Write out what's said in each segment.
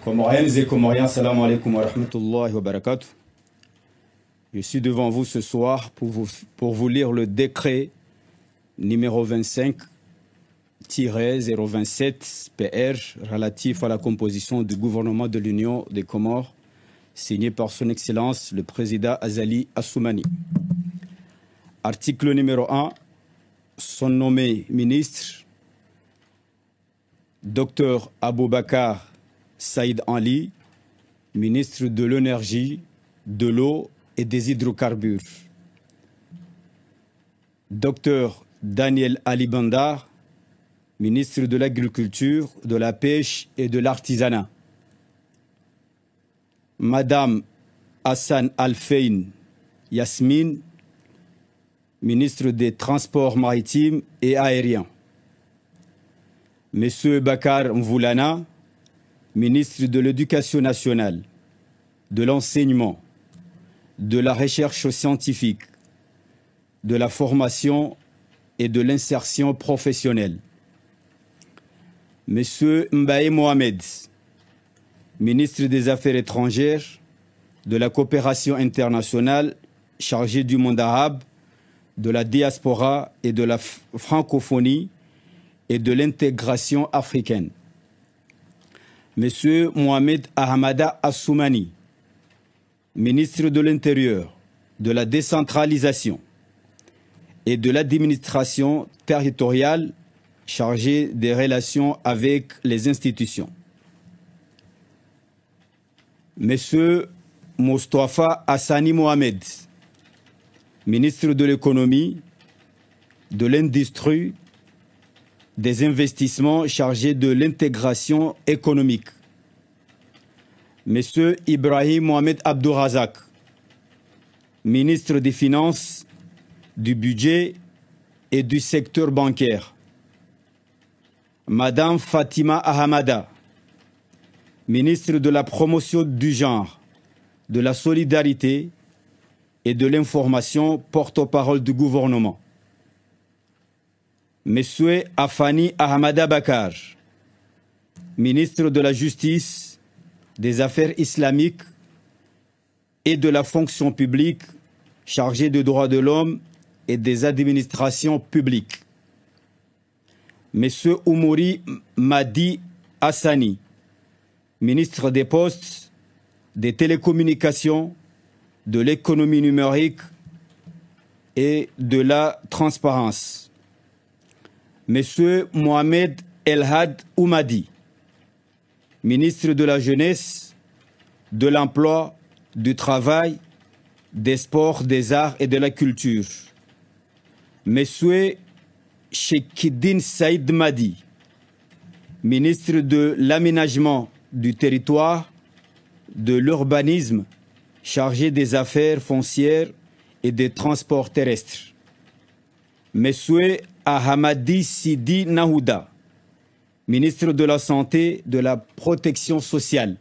Comoriennes et Comoriens, salam alaikum wa rahmatullahi wa barakatuh. Je suis devant vous ce soir pour vous lire le décret numéro 25-027 PR relatif à la composition du gouvernement de l'Union des Comores, signé par son Excellence le président Azali Assoumani. Article numéro 1, sont nommés ministres Dr Aboubakar Saïd Ali, ministre de l'énergie, de l'eau et des hydrocarbures. Dr Daniel Ali Bandar, ministre de l'agriculture, de la pêche et de l'artisanat. Madame Hassan Alfein Yasmine, ministre des Transports maritimes et aériens. Monsieur Bakar Mvoulana, ministre de l'Éducation nationale, de l'enseignement, de la recherche scientifique, de la formation et de l'insertion professionnelle. Monsieur Mbaye Mohamed, ministre des Affaires étrangères, de la coopération internationale, chargé du monde arabe, de la diaspora et de la francophonie et de l'intégration africaine. Monsieur Mohamed Ahmada Assoumani, ministre de l'Intérieur, de la décentralisation et de l'administration territoriale, chargé des relations avec les institutions. Monsieur Moustapha Hassani Mohamed, ministre de l'économie, de l'industrie, des investissements, chargé de l'intégration économique. Monsieur Ibrahim Mohamed Abdourazak, ministre des Finances, du Budget et du secteur bancaire. Madame Fatima Ahamada, ministre de la promotion du genre, de la solidarité et de l'information, porte-parole du gouvernement. Monsieur Afani Ahamada Bakar, ministre de la Justice, des Affaires islamiques et de la fonction publique, chargé des droits de l'homme et des administrations publiques. Monsieur Oumouri Madi Hassani, ministre des Postes, des Télécommunications, de l'économie numérique et de la transparence. Monsieur Mohamed Elhad Oumadi, ministre de la Jeunesse, de l'Emploi, du Travail, des Sports, des Arts et de la Culture. Monsieur Chekidine Saïd Madi, ministre de l'Aménagement du Territoire, de l'Urbanisme, chargé des affaires foncières et des transports terrestres. Monsieur Ahamadi Sidi Nahouda, ministre de la Santé, de la Protection sociale.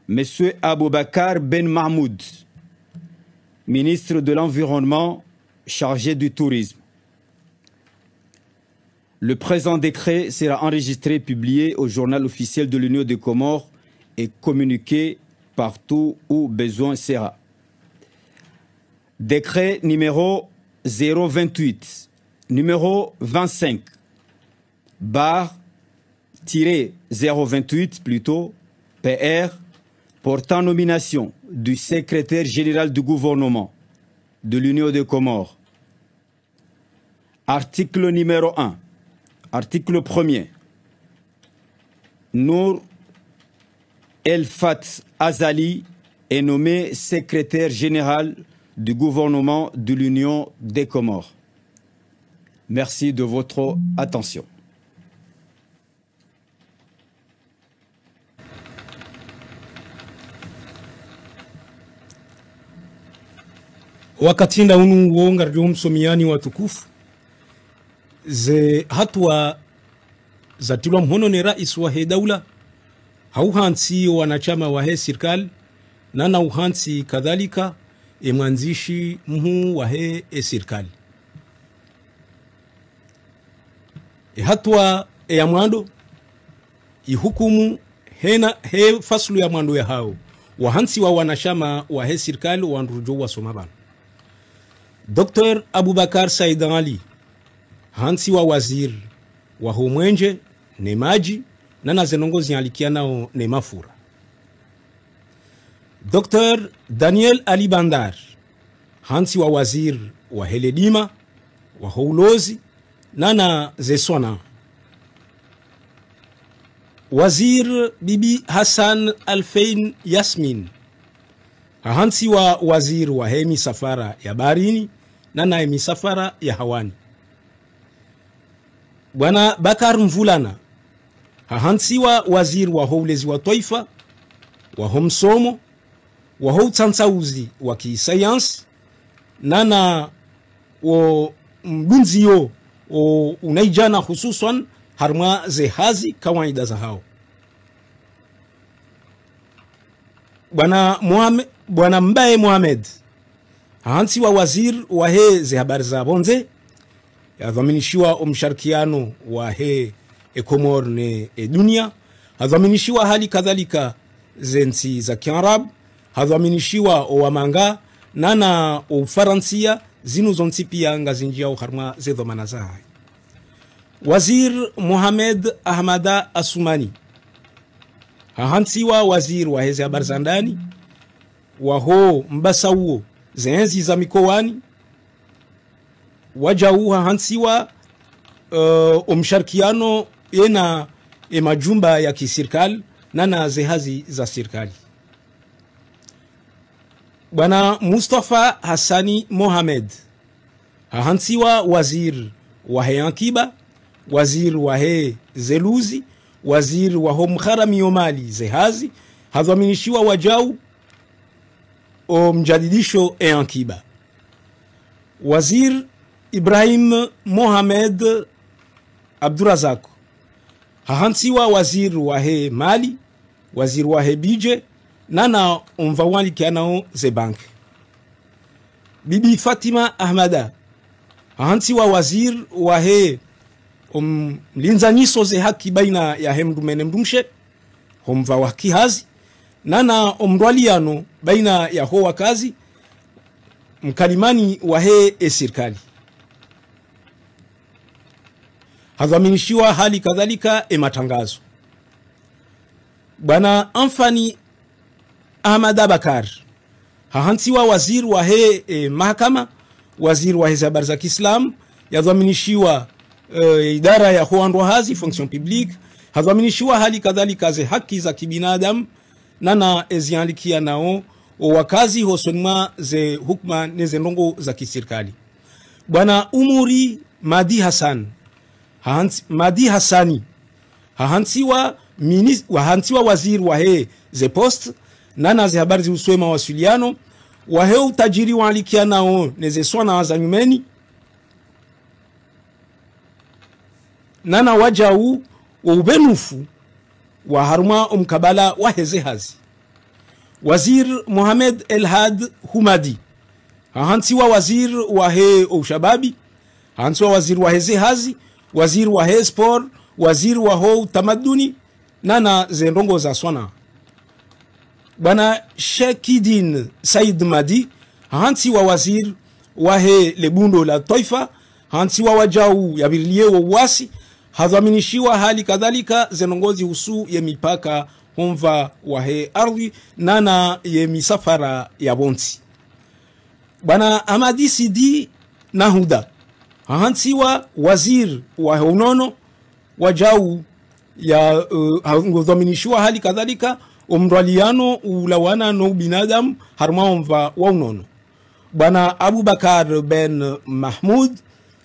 Monsieur Aboubakar Ben Mahmoud, ministre de l'Environnement, chargé du tourisme. Le présent décret sera enregistré et publié au journal officiel de l'Union des Comores et communiqué partout où besoin sera. Décret numéro 028, numéro 25, /028 plutôt, PR, portant nomination du secrétaire général du gouvernement de l'Union des Comores. Article numéro 1. Article 1er. Nour El Fat Azali est nommé secrétaire général du gouvernement de l'Union des Comores. Merci de votre attention. Wakatinda unu uonga rdio msomiani watukufu ze hatua za tilwa mhono ni rais wa he daula hauhansi wanachama wa he serikali na uhansi kadhalika mwanzishi mhu wa he serikali hatua ya mwando ihukumu he faslu ya mwandu ya hao wahansi wa wanashama wa he serikali wanrujo wa somabana. Dr. Abubakar Said Ali hansi wa wazir wa homwenje ne maji na zenongozi alikia nao ne mafura. Dr. Daniel Ali Bandar hansi wa wazir wa heledima wa houlozi na zeswana. Wazir Bibi Hassan Alfein Yasmin hansi wa wazir wa he misafara ya barini na misafara ya hawani. Bwana Bakar Mvulana hansi wa wazir wa houlezi wa taifa wa homsomo wa houtsansauzi wa kisayansi na wo mbunzio unaijana hususan harma zehazi kawaida za hao. Bwana Mbaye Mohamed hansi wa wazir wa he ze habari za bonze yadhaminishiwa umsharikiano wa he Komor ne dunia, hadhaminishiwa hali kadhalika zensi za Kiarabu, hadhaminishiwa owamanga na Ufaransia zinu zonsi pia ngazinjia uharma zedhomana zaha. Wazir Mohamed Ahmada Asumani hansiwa wazir wa heze habari za ndani waho mbasauo zenzi za mikoani wajauha hansiwa umsharikiano ena majumba ya kisirikali na zehazi za serikali. Bwana Mustafa Hassani Mohamed hansiwa wazir wa he ankiba, wazir wa he zeluzi, wazir wa ho mkharami yomali zehazi, hadhaminishiwa wajau o mjadidisho e ankiba. Wazir Ibrahim Mohamed Abdurazak hansiwa wazir wa he mali, wazir wa he bije na umvawali kianao ze bank. Bibi Fatima Ahmada hansiwa wazir wa he linzaniso ze haki baina ya he mdumene mdumshe humvawa kihazi na umdwaliano baina ya ho wakazi mkalimani wa he serikali. Hadhaminishiwa hali kadhalika matangazo. Bwana Amfani Ahmad Abakar hansiwa wazir wa he mahakama, wazir wa he habari za Kiislamu, yadhaminishiwa idara ya hoandwa hazi fonction publique, hadhaminishiwa hali kadhalika ze haki za kibinadamu na ezianlikia nao wakazi hosonma ze hukma neze ndongo za kisirikali. Bwana Umuri Madi Hassan Madi Hassani hansiwa wazir wa he ze post na ze habari ziuswe mawasiliano wa he utajiri wa alikia nao neze swana za nyumeni na wajau wa ubenufu wa haruma umkabala wa heze hazi. Wazir Mohamed Elhad Humadi hansiwa wazir wa he ushababi, hansiwa wazir wa heze hazi, wazir wa he sport, wazir wa ho tamaduni na zendongo za swana. Bwana Shekidin Said Madi hansiwa wazir wa he lebundo la taifa, hansiwa wajau ya biliye wa uwasi, hadhaminishiwa hali kadhalika zenongozi usu ya mipaka humva wa he ardhi na ye misafara ya bonti. Bwana Amadi Sidi Nahuda hansiwa wazir wa he unono wajau ya hadhaminishiwa hali kadhalika umdwaliano ulawana no binadamu harma humva wa unono. Bwana Abubakar Ben Mahmud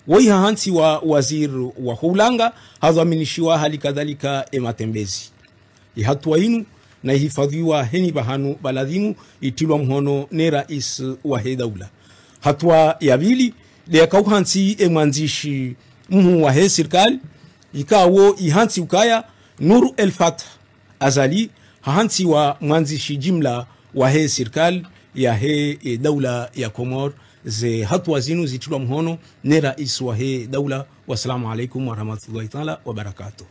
waiha hansi wa wazir wa hulanga hadhaminishiwa hali kadhalika matembezi. Ihatua inu na ihifadhiwa heni bahanu baladhimu itilwa mhono ne rais wa he daula. Hatua ya bili leka uhansi mwanzishi mhu wa he serikali ikawo ihansi ukaya Nur El Fath Azali hansi wa mwanzishi jimla wa he serikali ya he daula ya Komor. Ze hatua zinu zitilwa mhono ne rais wa he daula. Wassalamu alaikum warahmatullahi ta'ala wabarakatuh.